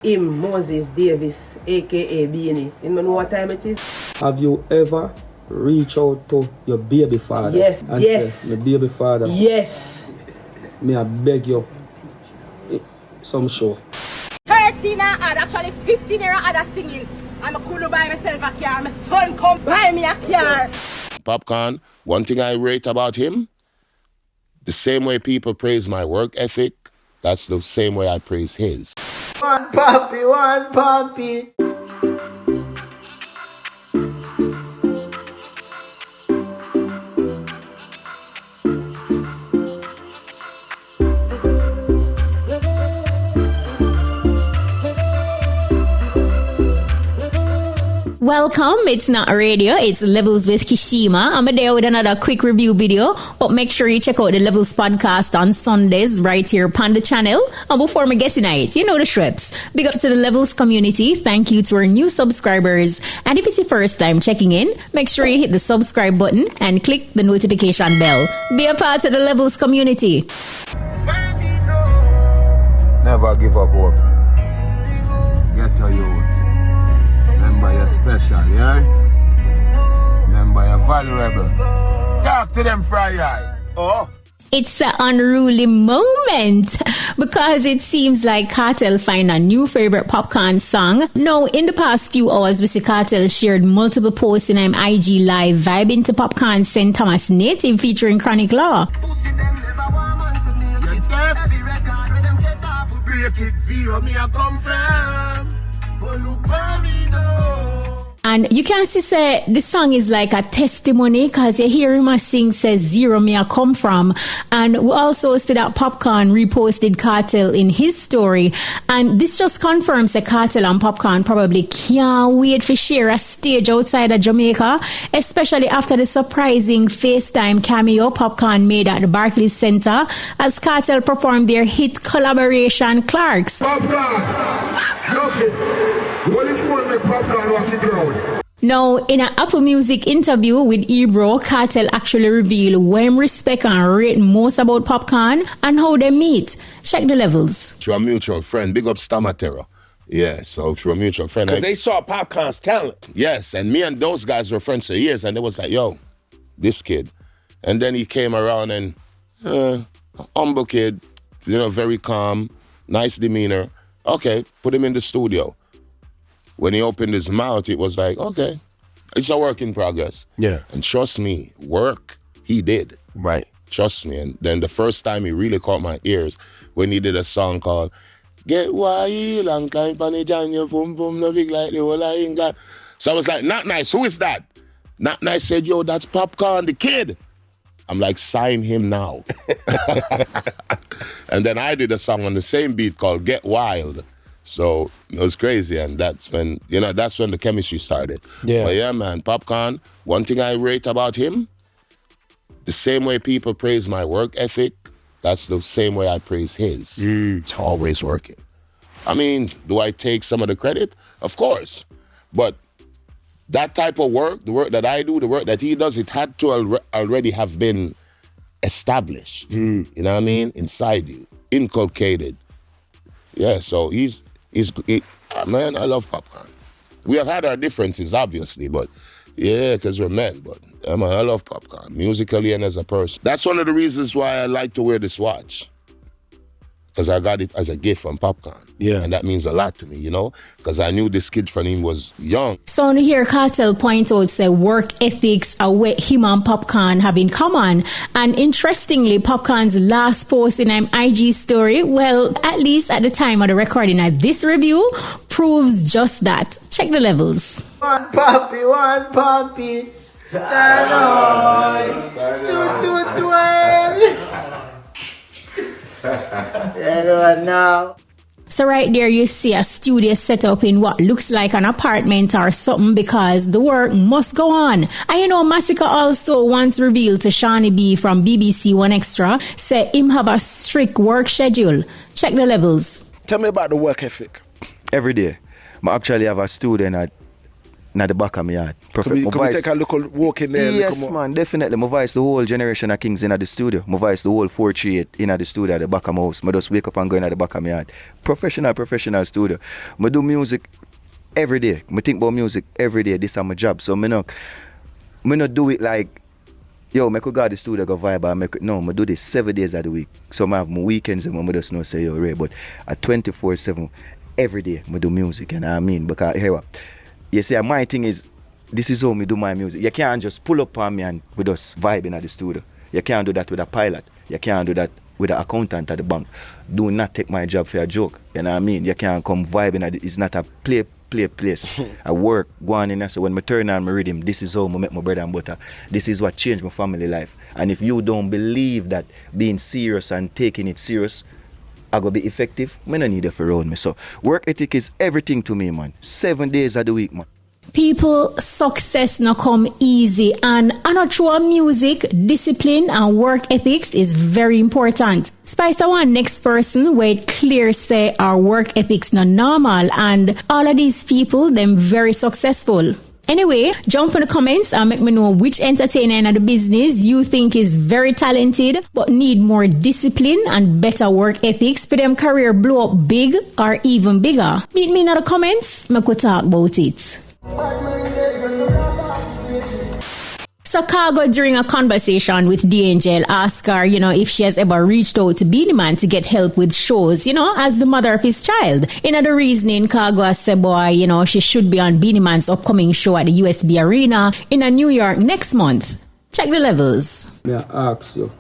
Him, Moses Davis, aka Beenie. You know what time it is? Have you ever reached out to your baby father? Yes, and yes. Say, my baby father. Yes. May I beg you, some show. 13 and actually 15 year old singing. I'm a cool buy myself a car. My son come buy me a car. POPCAAN, one thing I rate about him, the same way people praise my work ethic, that's the same way I praise his. One puppy. Welcome, it's not radio, it's Levels with Kshema. I'm there with another quick review video, but make sure you check out the Levels podcast on Sundays right here upon the channel. And before we get tonight, you know the strips. Big up to the Levels community. Thank you to our new subscribers. And if it's your first time checking in, make sure you hit the subscribe button and click the notification bell. Be a part of the Levels community. Never give up hope. Get to youth. Remember you're special, yeah? Remember you're valuable. Talk to them, Fry Eye. Oh. It's an unruly moment because it seems like Cartel find a new favorite POPCAAN song. Now, in the past few hours, we see Cartel shared multiple posts in IG Live vibing to POPCAAN St. Thomas Native featuring Chronic Law. And you can see say the song is like a testimony because you hear him sing says zero me I come from. And we also see that POPCAAN reposted Cartel in his story. And this just confirms that Cartel and POPCAAN probably can't wait to share a stage outside of Jamaica, especially after the surprising FaceTime cameo POPCAAN made at the Barclays Center as Cartel performed their hit collaboration Clarks. POPCAAN! Nothing. What is for me, POPCAAN watch it ground? Now, in an Apple Music interview with Ebro, Cartel actually revealed when respect and rate most about POPCAAN and how they meet. Check the levels. Through a mutual friend, big up Stamatera. Yeah, so through a mutual friend. Because they saw POPCAAN's talent. Yes, and me and those guys were friends for years, and they was like, yo, this kid. And then he came around and, humble kid, you know, very calm, nice demeanor. Okay, put him in the studio. When he opened his mouth, it was like, okay, it's a work in progress. Yeah. And trust me, work, he did. Right. Trust me. And then the first time he really caught my ears, when he did a song called Get Wild and Climb on the Jan, your boom boom, no big like the whole of England. So I was like, Not Nice, who is that? Not Nice said, yo, that's POPCAAN, the kid. I'm like, sign him now. And then I did a song on the same beat called Get Wild. So it was crazy, and that's when the chemistry started. Yeah. But yeah, man, POPCAAN, one thing I rate about him, the same way people praise my work ethic, that's the same way I praise his. It's always working. I mean, do I take some of the credit? Of course. But that type of work, the work that I do, the work that he does, it had to already have been established. You know what I mean? Inside you, inculcated. Yeah, so man, I love POPCAAN. We have had our differences, obviously, but yeah, because we're men, but man, I love POPCAAN, musically and as a person. That's one of the reasons why I like to wear this watch. Because I got it as a gift from POPCAAN. Yeah. And that means a lot to me, you know? Because I knew this kid from him was young. So here Cartel point out say work ethics are what him and POPCAAN have in common. And interestingly, POPCAAN's last post in an IG story, well, at least at the time of the recording of this review, proves just that. Check the levels. One puppy. Stand on. Now. So right there you see a studio set up in what looks like an apartment or something because the work must go on. And you know, Massacre also once revealed to Shawnee B from BBC One Extra, said him have a strict work schedule. Check the levels. Tell me about the work ethic. Every day. I actually have a student at in the back of my yard. Can we take a look, walk in there? Yes, man, definitely. My voice the whole generation of kings in the studio. My voice the whole 438 in the studio at the back of my house. I just wake up and go in at the back of my yard. Professional studio. I do music every day. I think about music every day. This is my job. So I not do it like, yo, I could go to the studio, go vibe, and make it. No, I do this 7 days of the week. So I have my weekends and I just know say, yo, Ray, but at 24/7, every day I do music, you know what I mean? Because here, you see, my thing is, this is how I do my music. You can't just pull up on me and we just vibing at the studio. You can't do that with a pilot. You can't do that with an accountant at the bank. Do not take my job for a joke. You know what I mean? You can't come vibing at it. It's not a play place. I work, go on in. So when I turn on my rhythm, this is how I make my bread and butter. This is what changed my family life. And if you don't believe that being serious and taking it serious, I go be effective, I don't need it for around me. So work ethic is everything to me, man. 7 days of the week, man. People, success not come easy, and not through music, discipline and work ethics is very important. Spice one next person where it clear say our work ethics not normal, and all of these people them very successful. Anyway, jump in the comments and make me know which entertainer in the business you think is very talented but need more discipline and better work ethics for them career blow up big or even bigger. Meet me in the comments, I could talk about it. So KHAGO, during a conversation with DANGEL, asked her, if she has ever reached out to Beenie Man to get help with shows, as the mother of his child. In the reasoning, KHAGO has said, boy, she should be on Beenie Man's upcoming show at the USB Arena in New York next month. Check the levels. May I ask you,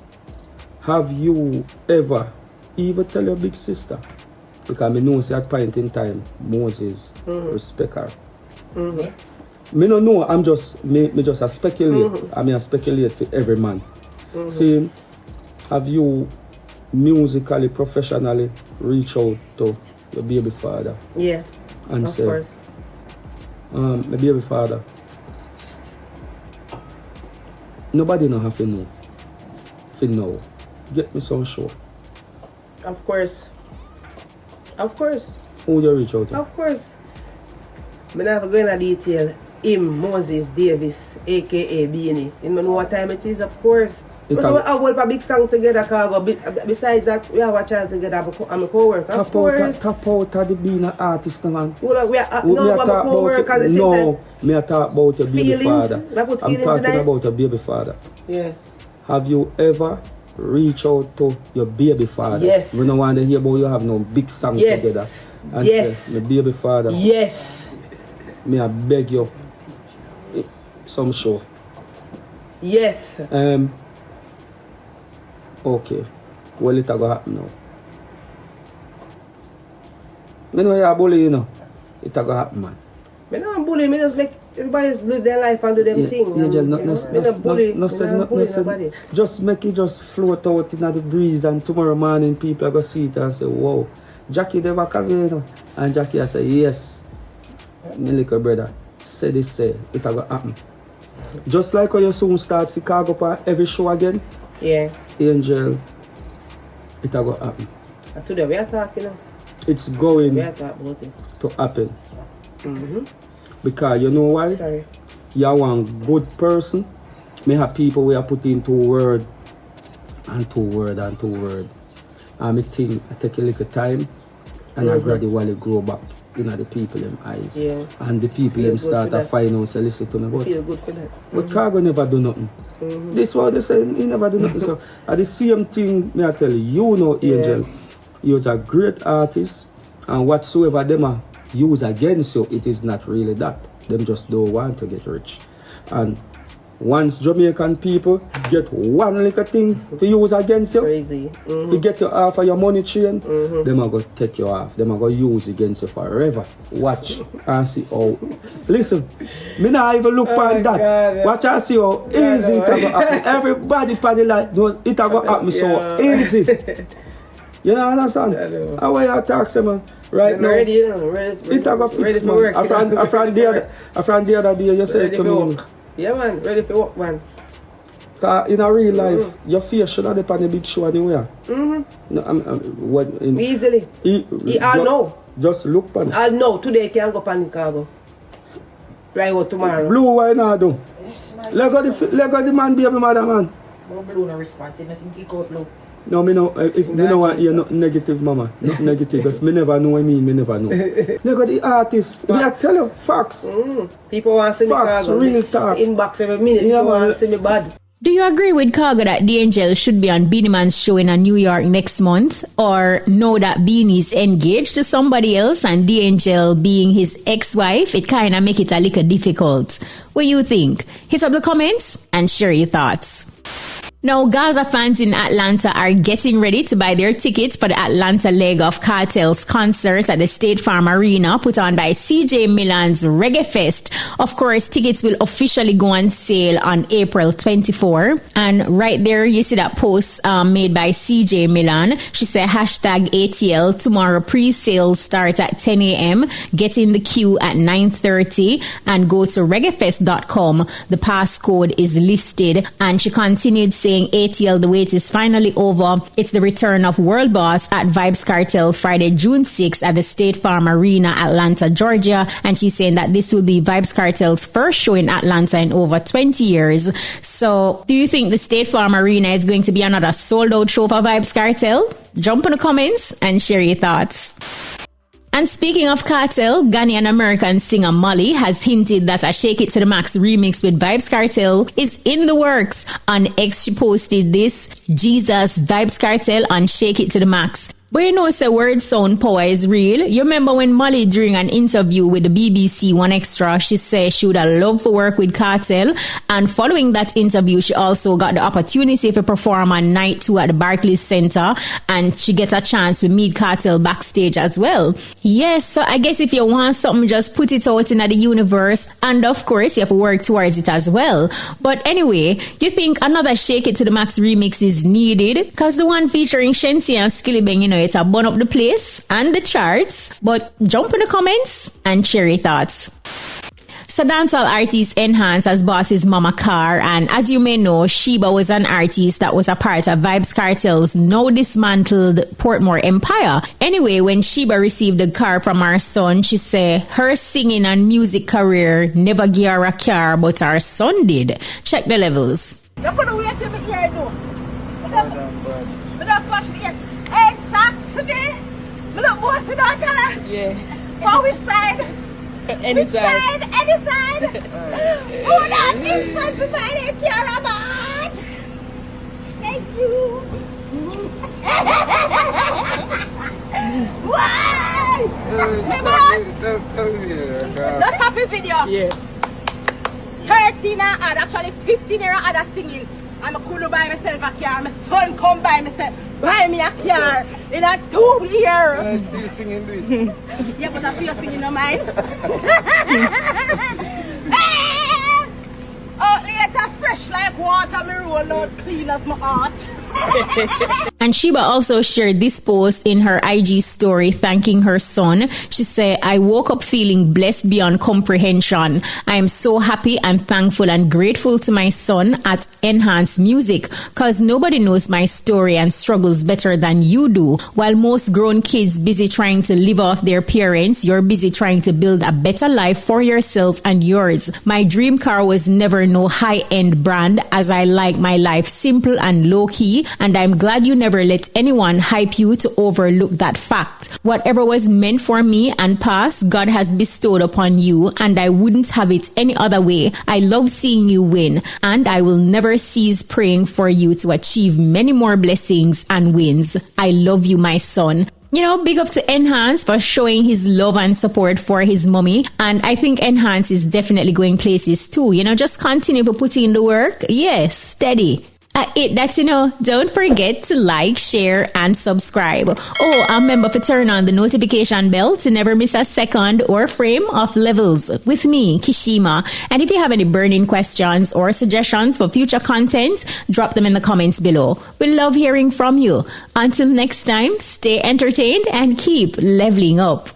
have you ever even tell your big sister? Because I know at that point in time, Moses respect her. Me no know, I'm just a speculate. I mean, I speculate for every man. See, have you musically, professionally reach out to your baby father? Yeah, and of course. My baby father, nobody no have to know. For now, get me some show. Of course. Of course. Who you reach out to? Of course. I never go into detail. Him, Moses Davis, aka Beenie. You know what time it is, of course. So we have a big song together, KHAGO. Besides that, we have a child together. I'm a co-worker, of course. Top out of the being an artist, man. We are co-workers. No, me I talk about your baby father. I'm talking about your baby father. Yeah. Have you ever reached out to your baby father? Yes. We don't want to hear about you have no big song together. And yes. Say, my baby father. Yes. Me I beg you. Some show. Yes. Okay. Well, it go happen now. Me know you're a bully, It go happen, man. Me not bully. Me just make everybody just live their life and do them thing. Just make it just float out in the breeze, and tomorrow morning people are going to see it and say, wow, Jackie never come here, And Jackie I say, yes. My little brother, say this, say, it go happen. Just like when you soon start KHAGO for every show again. Yeah. Angel, it go happen. And today we are talking now. It's going we are talking about it. to happen. Because you know why? Sorry. You're one good person. Me have people where I put in 2 words and 2 words and 2 words. And I think I take a little time and I gradually grow back the people in eyes. Yeah. And the people them start to find out and listen to me. But feel good for that. But KHAGO never do nothing. This is what they say, he never do nothing. So at the same thing, me I tell you, Angel, you're a great artist, and whatsoever them are use against you, it is not really that. Them just don't want to get rich. And once Jamaican people get one little thing to use against you, crazy. You get you off of your money chain, them are going to take you off. Them are going to use against you forever. Watch and see how. Listen, me not even look on that. God. Watch and see how easy it will happen. Everybody probably like it will happen so easy. You know understand? How way I talk to man right now? Ready, it will fix man. A friend the other day you said to me. Yeah man, ready for work man. In a real life, your face should not be on a big show anywhere. No, easily. I'll know. Just look on it. I'll know. Today can go pan KHAGO. Fly out tomorrow. Blue, why not do? Let go the man baby mother, man. Blue no response, he doesn't kick out Blue. No, me know, if me know what you're not negative, mama. Not negative. If me never know what I mean, me never know. Look at the artist. Me I tell you, facts. People want to see me facts, KHAGO. real talk. Inbox every minute. People want to see me bad. Do you agree with KHAGO that DANGEL should be on Beenie Man's show in New York next month? Or know that Beenie is engaged to somebody else and DANGEL being his ex-wife, it kind of make it a little difficult? What do you think? Hit up the comments and share your thoughts. Now, Gaza fans in Atlanta are getting ready to buy their tickets for the Atlanta leg of Cartel's concert at the State Farm Arena put on by CJ Milan's Reggae Fest. Of course, tickets will officially go on sale on April 24. And right there, you see that post made by CJ Milan. She said, #ATL, tomorrow pre-sales start at 10 a.m. Get in the queue at 9:30 and go to reggaefest.com. The passcode is listed. And she continued saying, ATL, the wait is finally over. It's the return of World Boss at VYBZ KARTEL Friday, June 6th at the State Farm Arena, Atlanta, Georgia. And she's saying that this will be VYBZ KARTEL's first show in Atlanta in over 20 years. So do you think the State Farm Arena is going to be another sold out show for VYBZ KARTEL? Jump in the comments and share your thoughts. And speaking of Cartel, Ghanaian-American singer Molly has hinted that a Shake It to the Max remix with VYBZ KARTEL is in the works. On X, she posted this, Jesus, VYBZ KARTEL on Shake It to the Max. But you know, say word sound power is real. You remember when Molly, during an interview with the BBC One Extra, she said she would have loved to work with Cartel. And following that interview, she also got the opportunity to perform on night 2 at the Barclays Center. And she gets a chance to meet Cartel backstage as well. Yes, so I guess if you want something, just put it out into the universe. And of course, you have to work towards it as well. But anyway, you think another Shake It to the Max remix is needed? Because the one featuring Shensi and Skillibeng, you know, it's a burn up the place and the charts. But jump in the comments and share your thoughts. So dancehall artist NHANCE has bought his mama a car, and as you may know, Sheba was an artist that was a part of VYBZ KARTEL's now dismantled Portmore empire. Anyway, when Sheba received the car from her son, she said her singing and music career never gave her a car, but her son did. Check the levels. You're gonna wait till me here, though. But that's what me here. Hey, talk to me. Me look more for that, yeah. For which side? Any side. Any side. Who that inside beside it care about? Thank you. Why? Hey, boss. Not happy video. Yeah. 13 and actually 15 year old singing. I'm a cool buy myself a car. My son come buy myself. Buy me a car in a 2 years. I still singing, do it. Yeah, but I feel singing no mind. Oh, it's fresh like water. Me roll out clean as my heart. And Sheba also shared this post in her IG story thanking her son. She said, I woke up feeling blessed beyond comprehension. I am so happy and thankful and grateful to my son at NHANCE Music, because nobody knows my story and struggles better than you do. While most grown kids busy trying to live off their parents, you're busy trying to build a better life for yourself and yours. My dream car was never no high-end brand, as I like my life simple and low-key, and I'm glad you never let anyone hype you to overlook that fact. Whatever was meant for me and past, God has bestowed upon you, and I wouldn't have it any other way. I love seeing you win, and I will never cease praying for you to achieve many more blessings and wins. I love you, my son. You know, big up to NHANCE for showing his love and support for his mommy. And I think NHANCE is definitely going places too. You know, just continue to put in the work. Yes, steady. Don't forget to like, share, and subscribe. Oh, and remember to turn on the notification bell to never miss a second or frame of Levels with me, Kshema. And if you have any burning questions or suggestions for future content, drop them in the comments below. We love hearing from you. Until next time, stay entertained and keep leveling up.